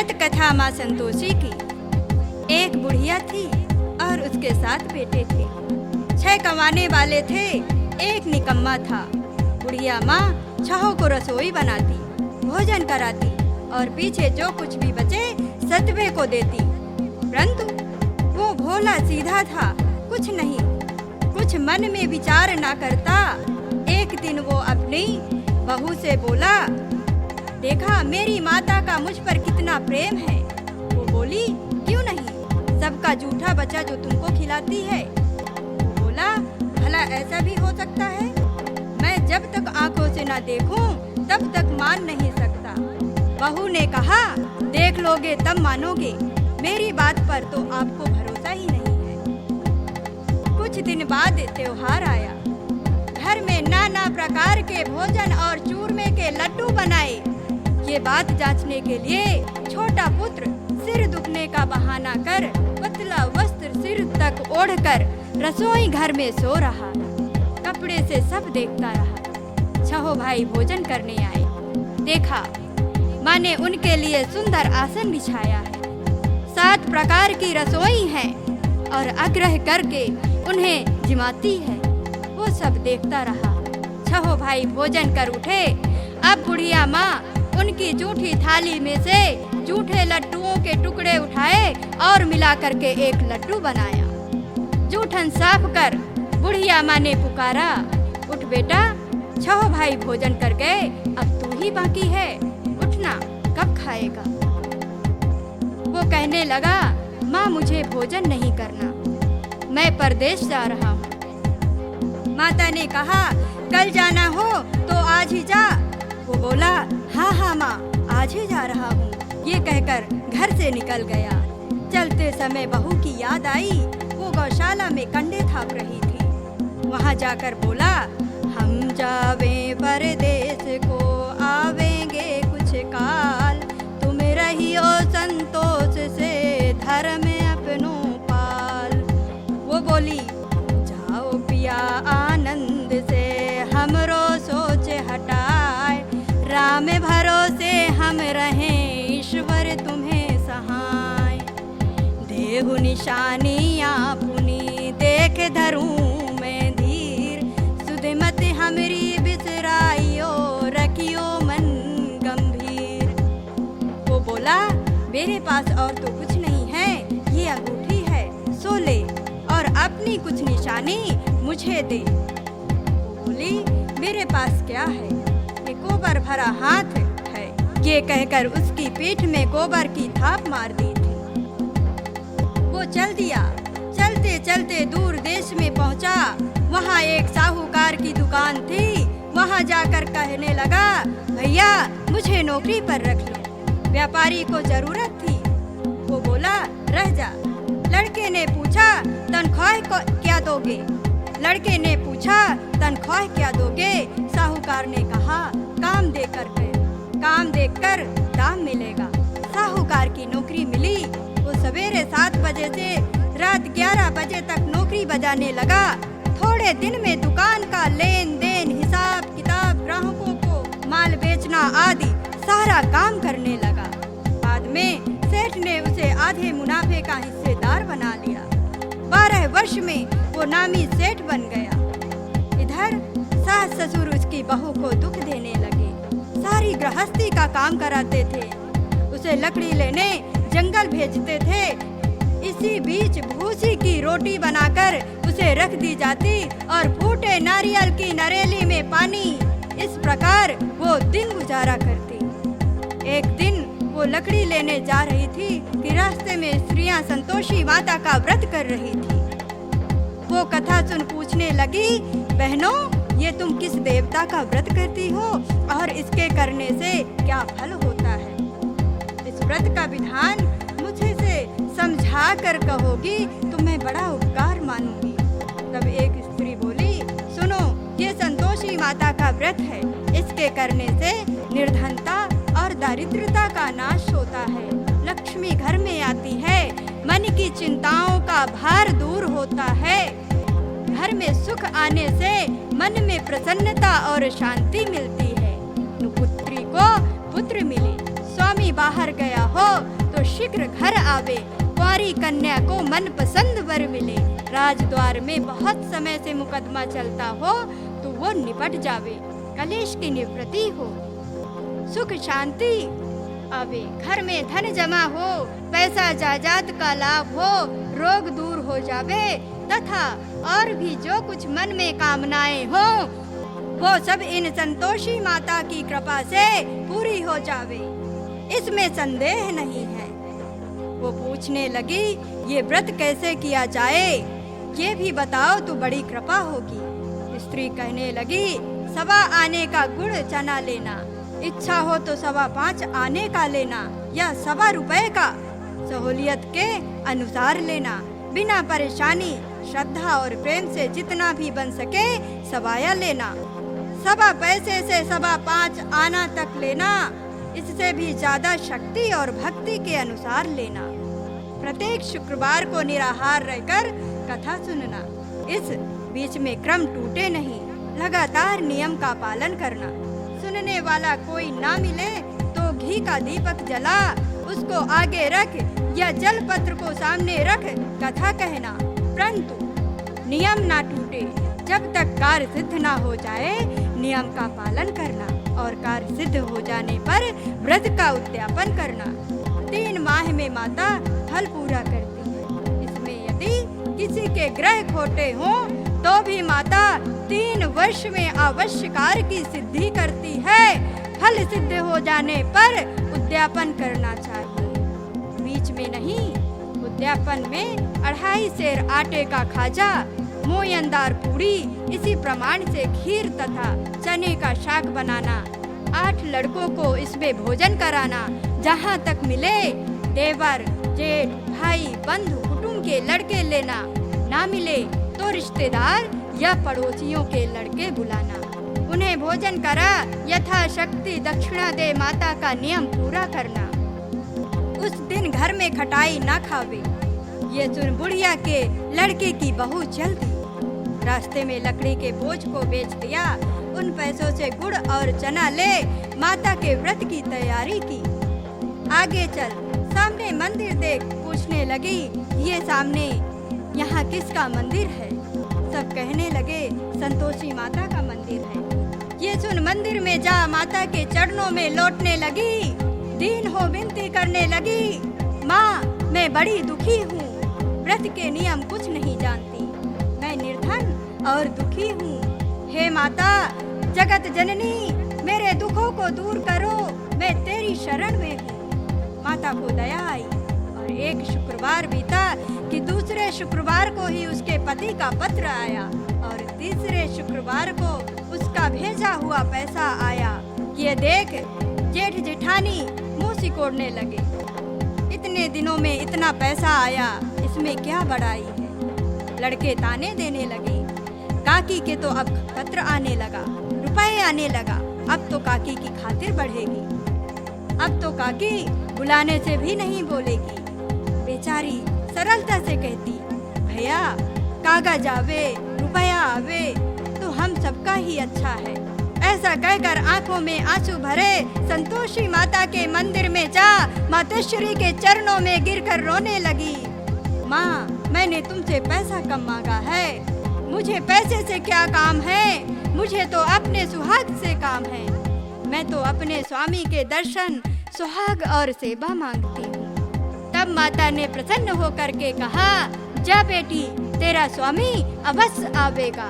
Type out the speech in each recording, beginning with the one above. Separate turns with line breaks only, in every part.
व्रत कथा माँ संतोषी की। एक बुढ़िया थी और उसके 7 बेटे थे। 6 कमाने वाले थे, एक निकम्मा था। बुढ़िया माँ 6 को रसोई बनाती, भोजन कराती और पीछे जो कुछ भी बचे 7वें को देती। परंतु वो भोला सीधा था, कुछ नहीं, कुछ मन में विचार ना करता। एक दिन वो अपनी बहू से बोला, देखा मेरी माता का मुझ पर कितना प्रेम है। वो बोली, क्यों नहीं, सबका जूठा बचा जो तुमको खिलाती है। वो बोला, भला ऐसा भी हो सकता है? मैं जब तक आंखों से ना देखूं तब तक मान नहीं सकता। बहू ने कहा, देख लोगे तब मानोगे, मेरी बात पर तो आपको भरोसा ही नहीं है। कुछ दिन बाद त्योहार आया। घर में नाना प्रकार के भोजन और चूरमे के लड्डू बनाए। ये बात जांचने के लिए छोटा पुत्र सिर दुखने का बहाना कर पतला वस्त्र सिर तक ओढ़कर रसोई घर में सो रहा। कपड़े से सब देखता रहा। 6 भाई भोजन करने आए। देखा, माँ ने उनके लिए सुंदर आसन बिछाया है। 7 प्रकार की रसोई है और आग्रह करके उन्हें जिमाती है। वो सब देखता रहा। 6 भाई भोजन कर उठे। अब बुढ़िया माँ उनकी जूठी थाली में से जूठे लड्डुओं के टुकड़े उठाए और मिला करके एक लड्डू बनाया। जूठन साफ कर बुढ़िया माँ ने पुकारा, उठ बेटा, 6 भाई भोजन कर गए, अब तू ही बाकी है, उठना, कब खाएगा? वो कहने लगा, माँ मुझे भोजन नहीं करना, मैं परदेश जा रहा हूँ। माता ने कहा, कल जाना हो तो आज ही जा। वो बोला, हाँ हाँ माँ, आज ही जा रहा हूँ। ये कहकर घर से निकल गया। चलते समय बहू की याद आई। वो गौशाला में कंडे थाप रही थी। वहाँ जाकर बोला, हम जावे परदेश को, आवेंगे कुछ काल, तुम रहियो संतोष से, धर्म अपनो पाल। वो बोली, जाओ पिया आनंद से, हमरो सोच हटाए, राम भरोसे हम रहें, ईश्वर तुम्हें सहाय। देहु निशानियाँ पुनी, देख धरूं मैं धीर, सुधमत हमरी बिसराइयो, रखियो मन गंभीर। वो बोला, मेरे पास और तो कुछ नहीं है, ये अंगूठी है, सो ले और अपनी कुछ निशानी मुझे दे। वो बोली, मेरे पास क्या है, ये गोबर भरा हाथ है। ये कहकर उसकी पीठ में गोबर की थाप मार दी थी। वो चल दिया। चलते चलते दूर देश में पहुंचा। वहाँ एक साहूकार की दुकान थी। वहाँ जाकर कहने लगा, भैया मुझे नौकरी पर रख लो, व्यापारी को जरूरत थी। वो बोला, रह जा। लड़के ने पूछा, तनख्वाह क्या दोगे? लड़के ने पूछा, तनख्वाह क्या दोगे? साहूकार ने कहा, काम देकर दाम मिलेगा। साहूकार की नौकरी मिली। वो सवेरे 7 बजे से रात 11 बजे तक नौकरी बजाने लगा। थोड़े दिन में दुकान का लेन देन, हिसाब किताब, ग्राहकों को माल बेचना आदि सारा काम करने लगा। बाद में सेठ ने उसे आधे मुनाफे का हिस्सेदार बना लिया। 12 वर्ष में वो नामी सेठ बन गया। इधर सास ससुर उसकी बहू को दुख देने लगे। सारी गृहस्थी का काम कराते थे, उसे लकड़ी लेने जंगल भेजते थे। इसी बीच भूसी की रोटी बनाकर उसे रख दी जाती और फूटे नारियल की नरेली में पानी। इस प्रकार वो दिन गुजारा करती। एक दिन वो लकड़ी लेने जा रही थी कि रास्ते में स्त्रियां संतोषी माता का व्रत कर रही थी। वो कथा सुन पूछने लगी, बहनों, ये तुम किस देवता का व्रत करती हो और इसके करने से क्या फल होता है? इस व्रत का विधान मुझे से समझा कर कहोगी तो मैं बड़ा उपकार मानूंगी। तब एक स्त्री बोली, सुनो, ये संतोषी माता का व्रत है। इसके करने से निर्धनता और दारिद्रता का नाश होता है, लक्ष्मी घर में आती है, मन की चिंताओं का भार दूर होता है, घर में सुख आने से मन में प्रसन्नता और शांति मिलती है। पुत्री को पुत्र मिले। स्वामी बाहर गया हो तो शीघ्र घर आवे, कुंवारी कन्या को मनपसंद वर मिले। राजद्वार में बहुत समय से मुकदमा चलता हो तो वो निपट जावे, कलेश की निवृत्ति हो, सुख शांति आवे, घर में धन जमा हो, पैसा जायदाद का लाभ हो, रोग दूर हो जावे तथा और भी जो कुछ मन में कामनाएं हो वो सब इन संतोषी माता की कृपा से पूरी हो जावे, इसमें संदेह नहीं है। वो पूछने लगी, ये व्रत कैसे किया जाए, ये भी बताओ तो बड़ी कृपा होगी। स्त्री कहने लगी, 1.25 आने का गुड़ चना लेना, इच्छा हो तो 5.25 आने का लेना या 1.25 रुपए का, सहूलियत के अनुसार लेना, बिना परेशानी श्रद्धा और प्रेम से जितना भी बन सके सवाया लेना, 1.25 पैसे से 5.25 आना तक लेना, इससे भी ज्यादा शक्ति और भक्ति के अनुसार लेना। प्रत्येक शुक्रवार को निराहार रहकर कथा सुनना, इस बीच में क्रम टूटे नहीं, लगातार नियम का पालन करना। सुनने वाला कोई ना मिले तो घी का दीपक जला उसको आगे रख या जल पत्र को सामने रख कथा कहना, परंतु नियम ना टूटे। जब तक कार्य सिद्ध ना हो जाए नियम का पालन करना और कार्य सिद्ध हो जाने पर व्रत का उद्यापन करना। 3 माह में माता फल पूरा करती है। इसमें यदि किसी के ग्रह खोटे हों तो भी माता 3 वर्ष में अवश्य कार्य की सिद्धि करती है। फल सिद्ध हो जाने पर उद्यापन करना चाहिए, बीच में नहीं। उद्यापन में 2.5 सेर आटे का खाजा, मोयनदार पूरी, इसी प्रमाण से खीर तथा चने का शाक बनाना, 8 लड़कों को इसमें भोजन कराना, जहाँ तक मिले देवर, जेठ, भाई, बंधु, कुटुंब के लड़के लेना, ना मिले तो रिश्तेदार या पड़ोसियों के लड़के बुलाना, उन्हें भोजन करा यथाशक्ति दक्षिणा दे माता का नियम पूरा करना। उस दिन घर में खटाई ना खावे। ये सुन बुढ़िया के लड़के की बहू चल दी, रास्ते में लकड़ी के बोझ को बेच दिया, उन पैसों से गुड़ और चना ले माता के व्रत की तैयारी की। आगे चल, सामने मंदिर देख, पूछने लगी, ये सामने यहाँ किसका मंदिर है? सब कहने लगे, संतोषी माता का मंदिर है। ये सुन मंदिर में जा माता के चरणों में लौटने लगी, दीन हो विनती करने लगी, माँ मैं बड़ी दुखी हूँ, व्रत के नियम कुछ नहीं जानती, मैं निर्धन और दुखी हूँ। हे माता जगत जननी, मेरे दुखों को दूर करो, मैं तेरी शरण में हूँ। माता को दया आई और एक शुक्रवार बीता कि दूसरे शुक्रवार को ही उसके पति का पत्र आया और तीसरे शुक्रवार को उसका भेजा हुआ पैसा आया। ये देख जेठ जेठानी मुंह सिकोड़ने लगे, इतने दिनों में इतना पैसा आया, इसमें क्या बड़ाई है? लड़के ताने देने लगे, काकी के तो अब पत्र आने लगा, रुपए आने लगा, अब तो काकी की खातिर बढ़ेगी, अब तो काकी बुलाने से भी नहीं बोलेगी। बेचारी सरलता से कहती, भैया कागज आवे रुपया आवे तो हम सबका ही अच्छा है। ऐसा कहकर आंखों में आंसू भरे संतोषी माता के मंदिर में जा मातेश्वरी के चरणों में गिरकर रोने लगी। माँ मैंने तुमसे पैसा कम मांगा है, मुझे पैसे से क्या काम है, मुझे तो अपने सुहाग से काम है। मैं तो अपने स्वामी के दर्शन सुहाग और सेवा मांगती हूँ। तब माता ने प्रसन्न होकर के कहा, जा बेटी तेरा स्वामी अवश्य आवेगा।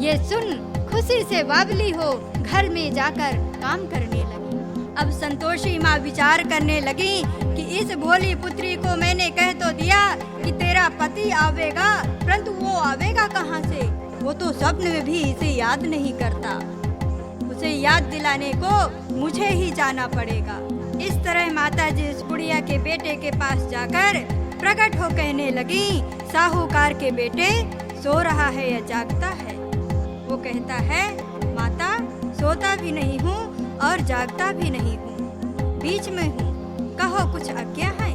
ये सुन खुशी से बावली हो घर में जाकर काम करने लगी। अब संतोषी माँ विचार करने लगी कि इस भोली पुत्री को मैंने कह तो दिया कि तेरा पति आवेगा, परंतु वो आवेगा कहाँ से? वो तो स्वप्न में भी इसे याद नहीं करता। उसे याद दिलाने को मुझे ही जाना पड़ेगा। इस तरह माता जी उस बुढ़िया के बेटे के पास जाकर प्रकट हो कहने लगी, साहूकार के बेटे सो रहा है या जागता है? वो कहता है, माता सोता भी नहीं हूँ और जागता भी नहीं हूँ, बीच में हूँ, कहो कुछ आज्ञा है?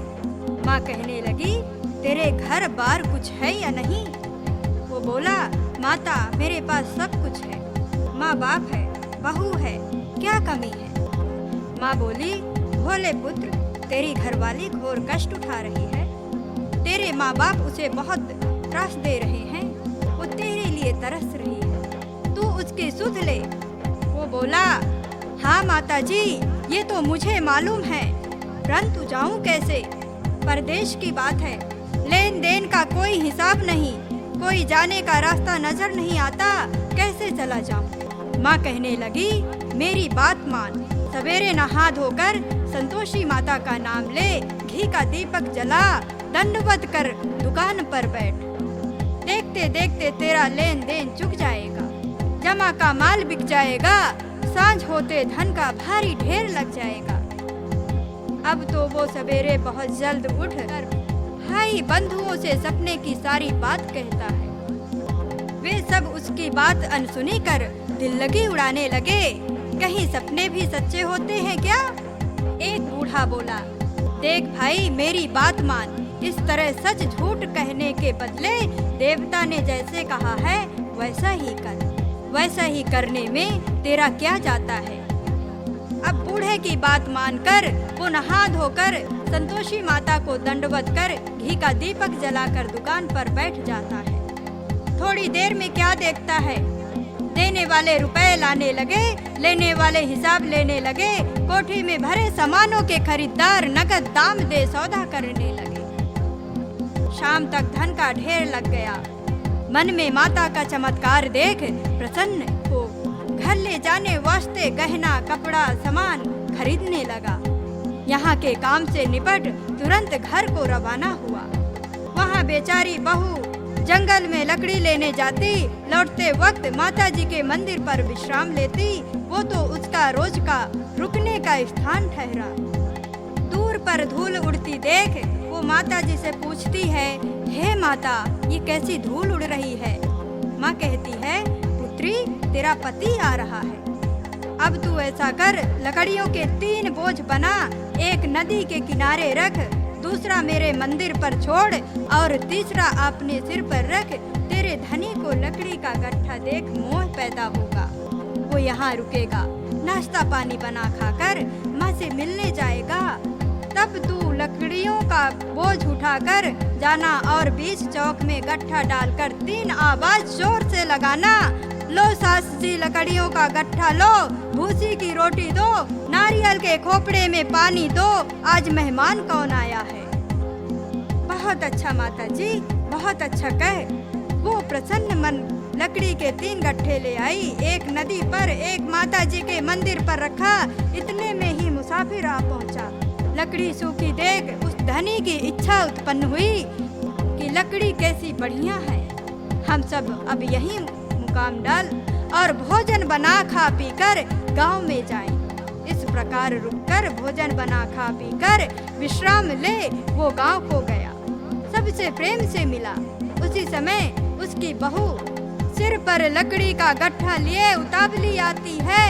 माँ कहने लगी, तेरे घर बार कुछ है या नहीं? वो बोला, माता मेरे पास सब कुछ है, माँ बाप है, बहू है, क्या कमी है? माँ बोली, भोले पुत्र तेरी घरवाली घोर कष्ट उठा रही है। तेरे माँ बाप उसे बहुत त्रास दे रहे हैं। वो तेरे लिए तरस रही है, तू उसकी सुध ले। वो बोला, हाँ माता जी, ये तो मुझे मालूम है, परंतु जाऊं कैसे? परदेश की बात है, लेन देन का कोई हिसाब नहीं, कोई जाने का रास्ता नजर नहीं आता, कैसे चला जाऊं? माँ कहने लगी, मेरी बात मान, सवेरे नहा धोकर संतोषी माता का नाम ले, घी का दीपक जला, दंडवत कर दुकान पर बैठ। देखते देखते तेरा लेन देन चुक जाएगा, जमा का माल बिक जाएगा, सांझ होते धन का भारी ढेर लग जाएगा। अब तो वो सवेरे बहुत जल्द उठकर भाई बंधुओं से सपने की सारी बात कहता है। वे सब उसकी बात अनसुनी कर दिल लगी उड़ाने लगे। कहीं सपने भी सच्चे होते हैं क्या? एक बूढ़ा बोला, देख भाई, मेरी बात मान, इस तरह सच झूठ कहने के बदले देवता ने जैसे कहा है वैसा ही कर। वैसा ही करने में तेरा क्या जाता है? अब बूढ़े की बात मानकर वो नहा धोकर संतोषी माता को दंडवत कर घी का दीपक जलाकर दुकान पर बैठ जाता है। थोड़ी देर में क्या देखता है, देने वाले रुपए लाने लगे, लेने वाले हिसाब लेने लगे, कोठी में भरे सामानों के खरीदार नगद दाम दे सौदा करने लगे। शाम तक धन का ढेर लग गया। मन में माता का चमत्कार देख प्रसन्न हो घर ले जाने वास्ते गहना कपड़ा सामान खरीदने लगा। यहाँ के काम से निपट तुरंत घर को रवाना हुआ। वहाँ बेचारी बहू जंगल में लकड़ी लेने जाती, लौटते वक्त माता जी के मंदिर पर विश्राम लेती। वो तो उसका रोज का रुकने का स्थान ठहरा। दूर पर धूल उड़ती देख वो माता जी से पूछती है, हे माता, ये कैसी धूल उड़ रही है? माँ कहती है, पुत्री, तेरा पति आ रहा है। अब तू ऐसा कर, लकड़ियों के 3 बोझ बना, एक नदी के किनारे रख, दूसरा मेरे मंदिर पर छोड़ और तीसरा अपने सिर पर रख। तेरे धनी को लकड़ी का गट्ठा देख मोह पैदा होगा, वो यहाँ रुकेगा, नाश्ता पानी बना खाकर माँ से मिलने जाएगा। तब तू लकड़ियों का बोझ उठाकर जाना और बीच चौक में गट्ठा डालकर 3 आवाज जोर से लगाना, लो सास जी लकड़ियों का गट्ठा लो, भूसी की रोटी दो, नारियल के खोपड़े में पानी दो, आज मेहमान कौन आया है। बहुत अच्छा माता जी, बहुत अच्छा कह। वो प्रसन्न मन लकड़ी के 3 गट्ठे ले आई, एक नदी पर, एक माता जी के मंदिर पर रखा। इतने में ही मुसाफिर आ पहुंचा। लकड़ी सूखी देख उस धनी की इच्छा उत्पन्न हुई कि लकड़ी कैसी बढ़िया है, हम सब अब यहीं मुकाम डाल और भोजन बना खा पी कर गाँव में जाएं। इस प्रकार रुककर भोजन बना खा पी कर विश्राम ले वो गाँव को गया। सबसे प्रेम से मिला। उसी समय उसकी बहू सिर पर लकड़ी का गट्ठा लिए उतावली आती है।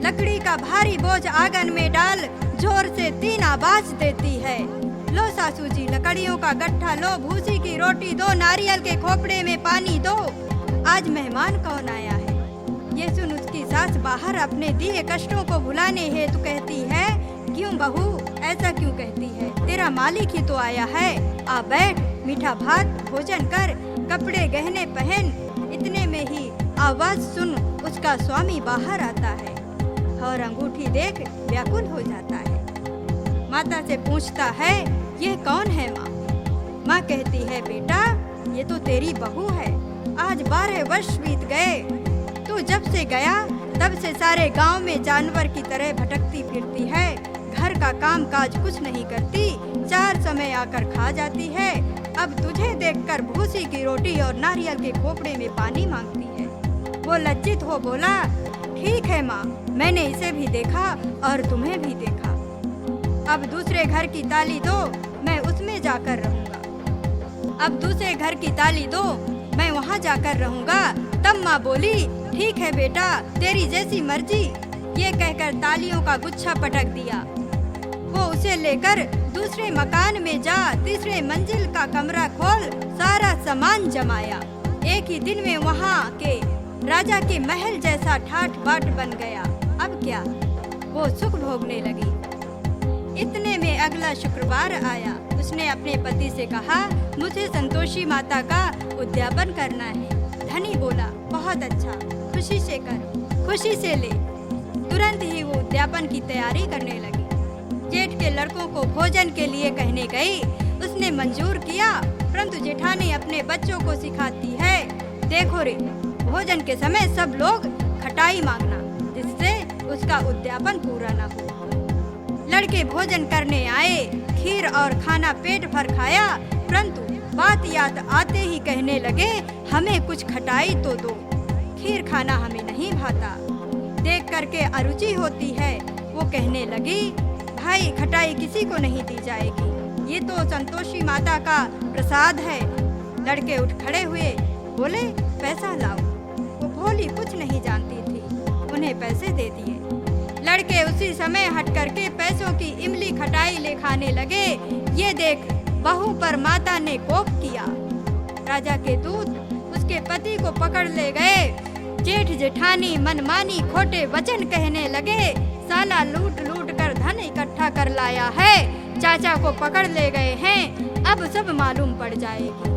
लकड़ी का भारी बोझ आंगन में डाल जोर से 3 आवाज देती है, लो सासू जी लकड़ियों का गट्ठा लो, भूसी की रोटी दो, नारियल के खोपड़े में पानी दो, आज मेहमान कौन आया है। ये सुन उसकी सास बाहर अपने दिए कष्टों को भुलाने हेतु कहती है, क्यों बहू, ऐसा क्यों कहती है? तेरा मालिक ही तो आया है, आ बैठ, मीठा भात भोजन कर, कपड़े गहने पहन। इतने में ही आवाज सुन उसका स्वामी बाहर आता है और अंगूठी देख व्याकुल हो जाता है। माता से पूछता है, ये कौन है माँ? माँ कहती है, बेटा, ये तो तेरी बहू है। आज 12 वर्ष बीत गए। तू जब से गया तब से सारे गांव में जानवर की तरह भटकती फिरती है, घर का काम काज कुछ नहीं करती, 4 समय आकर खा जाती है। अब तुझे देखकर भूसी की रोटी और नारियल के खोपड़े में पानी मांगती है। वो लज्जित हो बोला, ठीक है माँ, मैंने इसे भी देखा और तुम्हें भी देखा। अब दूसरे घर की ताली दो, मैं उसमें जाकर रहूंगा। अब दूसरे घर की ताली दो, मैं वहाँ जाकर रहूंगा। तब माँ बोली, ठीक है बेटा, तेरी जैसी मर्जी। ये कहकर तालियों का गुच्छा पटक दिया। वो उसे लेकर दूसरे मकान में जा तीसरे मंजिल का कमरा खोल सारा सामान जमाया। एक ही दिन में वहाँ के राजा के महल जैसा ठाठ बाट बन गया। अब क्या, वो सुख भोगने लगी। इतने में अगला शुक्रवार आया। उसने अपने पति से कहा, मुझे संतोषी माता का उद्यापन करना है। धनी बोला, बहुत अच्छा, खुशी से कर, खुशी से ले। तुरंत ही वो उद्यापन की तैयारी करने लगी। जेठ के लड़कों को भोजन के लिए कहने गई। उसने मंजूर किया, परंतु जेठानी अपने बच्चों को सिखाती है, देखो रे, भोजन के समय सब लोग खटाई मांगना, जिससे उसका उद्यापन पूरा न हो। लड़के भोजन करने आए, खीर और खाना पेट भर खाया, परंतु बात याद आते ही कहने लगे, हमें कुछ खटाई तो दो, खीर खाना हमें नहीं भाता। देख करके अरुचि होती है। वो कहने लगी, भाई खटाई किसी को नहीं दी जाएगी, ये तो संतोषी माता का प्रसाद है। लड़के उठ खड़े हुए, बोले, पैसा लाओ। वो भोली कुछ नहीं जानती थी, उन्हें पैसे दे दिए। लड़के उसी समय हट करके पैसों की इमली खटाई ले खाने लगे। ये देख बहू पर माता ने कोप किया। राजा के दूत उसके पति को पकड़ ले गए। जेठ जेठानी मनमानी खोटे वचन कहने लगे, साला लूट लूट कर धन इकट्ठा कर लाया है, चाचा को पकड़ ले गए हैं, अब सब मालूम पड़ जाएगी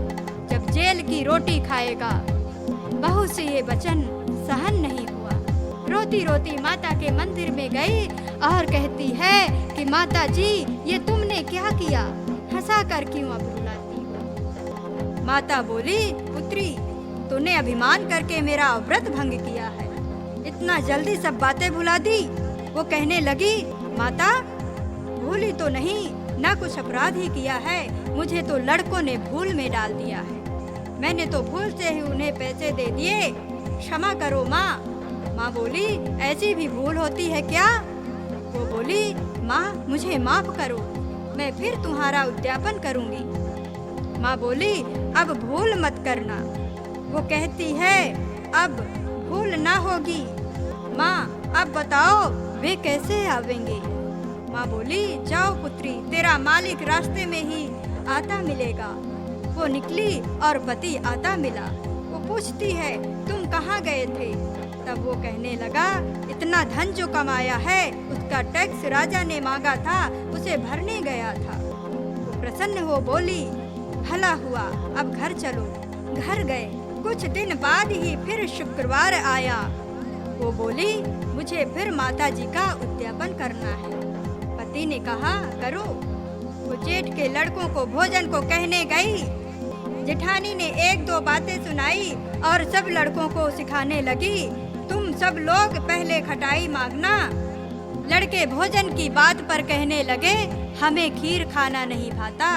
जब जेल की रोटी खाएगा। बहू से ये वचन सहन नहीं हुआ। रोती रोती माता के मंदिर में गई और कहती है कि माता जी, ये तुमने क्या किया, हंसा कर क्यों अब रुलाती हो? माता बोली, पुत्री, तूने अभिमान करके मेरा व्रत भंग किया है, इतना जल्दी सब बातें भुला दी। वो कहने लगी, माता, भूली तो नहीं, ना कुछ अपराध ही किया है, मुझे तो लड़कों ने भूल में डाल दिया है, मैंने तो भूल से ही उन्हें पैसे दे दिए, क्षमा करो माँ। माँ बोली, ऐसी भी भूल होती है क्या? वो बोली, माँ मुझे माफ करो, मैं फिर तुम्हारा उद्यापन करूँगी। माँ बोली, अब भूल मत करना। वो कहती है, अब भूल ना होगी। माँ अब बताओ वे कैसे आवेंगे? माँ बोली, जाओ पुत्री, तेरा मालिक रास्ते में ही आता मिलेगा। वो निकली और पति आता मिला। वो पूछती है, तुम कहाँ गए थे? तब वो कहने लगा, इतना धन जो कमाया है उसका टैक्स राजा ने मांगा था, उसे भरने गया था। वो प्रसन्न हो बोली, भला हुआ, अब घर चलो। घर गए। कुछ दिन बाद ही फिर शुक्रवार आया। वो बोली, मुझे फिर माता जी का उद्यापन करना है। पति ने कहा, करो। वो जेठ के लड़कों को भोजन को कहने गई। जेठानी ने एक दो बातें सुनाई और सब लड़कों को सिखाने लगी, तुम सब लोग पहले खटाई मांगना। लड़के भोजन की बात पर कहने लगे, हमें खीर खाना नहीं भाता,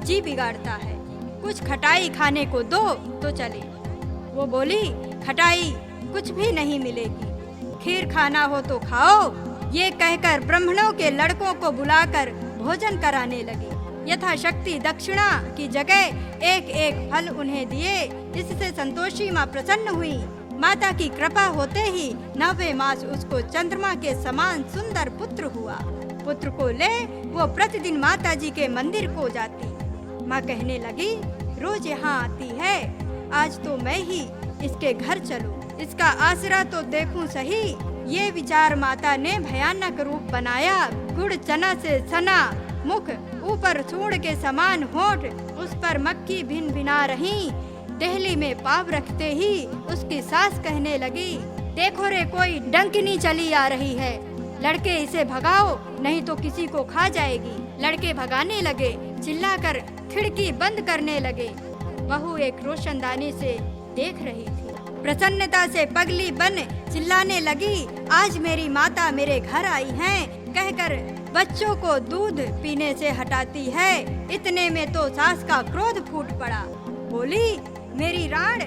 जी बिगाड़ता है, कुछ खटाई खाने को दो तो चले। वो बोली, खटाई कुछ भी नहीं मिलेगी, खीर खाना हो तो खाओ। ये कहकर ब्राह्मणों के लड़कों को बुलाकर भोजन कराने लगी। यथाशक्ति दक्षिणा की जगह एक एक फल उन्हें दिए। इससे संतोषी माँ प्रसन्न हुई। माता की कृपा होते ही 9वें मास उसको चंद्रमा के समान सुंदर पुत्र हुआ। पुत्र को ले वो प्रतिदिन माता जी के मंदिर को जाती। माँ कहने लगी, रोज यहाँ आती है, आज तो मैं ही इसके घर चलूं, इसका आसरा तो देखूं सही। ये विचार माता ने भयानक रूप बनाया। गुड़ चना से सना मुख, ऊपर सूंड के समान होठ, उस पर मक्खी भिन भिना रही। देहली में पाव रखते ही उसकी सास कहने लगी, देखो रे, कोई डंकिनी चली आ रही है, लड़के इसे भगाओ नहीं तो किसी को खा जाएगी। लड़के भगाने लगे, चिल्लाकर खिड़की बंद करने लगे। बहू एक रोशनदानी से देख रही थी। प्रसन्नता से पगली बन चिल्लाने लगी, आज मेरी माता मेरे घर आई हैं, कहकर बच्चों को दूध पीने से हटाती है। इतने में तो सास का क्रोध फूट पड़ा। बोली, मेरी राण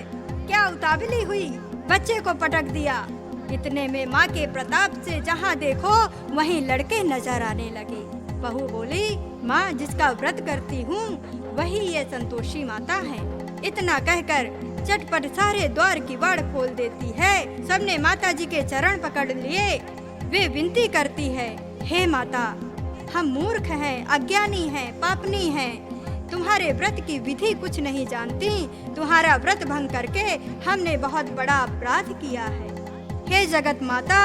क्या उतावली हुई, बच्चे को पटक दिया। इतने में माँ के प्रताप से जहाँ देखो वहीं लड़के नजर आने लगे। बहू बोली, माँ जिसका व्रत करती हूँ वही ये संतोषी माता है। इतना कहकर चटपट सारे द्वार की वाड़ खोल देती है। सबने माता जी के चरण पकड़ लिए। वे विनती करती है, हे माता, हम मूर्ख हैं, अज्ञानी हैं, पापनी हैं, तुम्हारे व्रत की विधि कुछ नहीं जानती। तुम्हारा व्रत भंग करके हमने बहुत बड़ा अपराध किया है। हे जगत माता,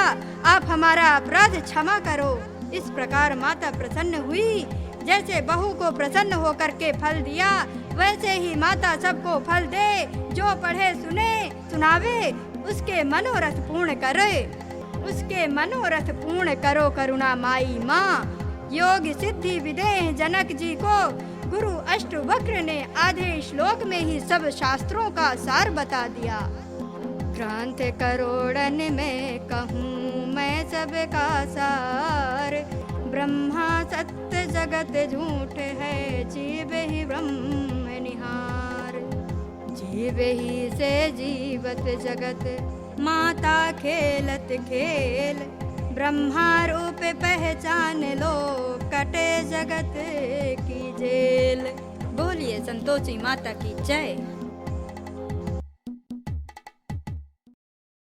आप हमारा अपराध क्षमा करो। इस प्रकार माता प्रसन्न हुई। जैसे बहू को प्रसन्न होकर के फल दिया, वैसे ही माता सबको फल दे। जो पढ़े सुने सुनावे, उसके मनोरथ पूर्ण करे। उसके मनोरथ पूर्ण करो करुणा माई माँ। योग सिद्धि विदेह जनक जी को गुरु अष्टवक्र ने आधे श्लोक में ही सब शास्त्रों का सार बता दिया। ग्रंथ करोड़न में कहूँ मैं सबका सार। ब्रह्मा सत्य जगत झूठ है, जीव ही ब्रह्म निहार। जीव ही से जीवत जगत, माता खेलत खेल। ब्रह्मा रूप पहचान लो, कटे जगत की जेल। बोलिए संतोषी माता की जय।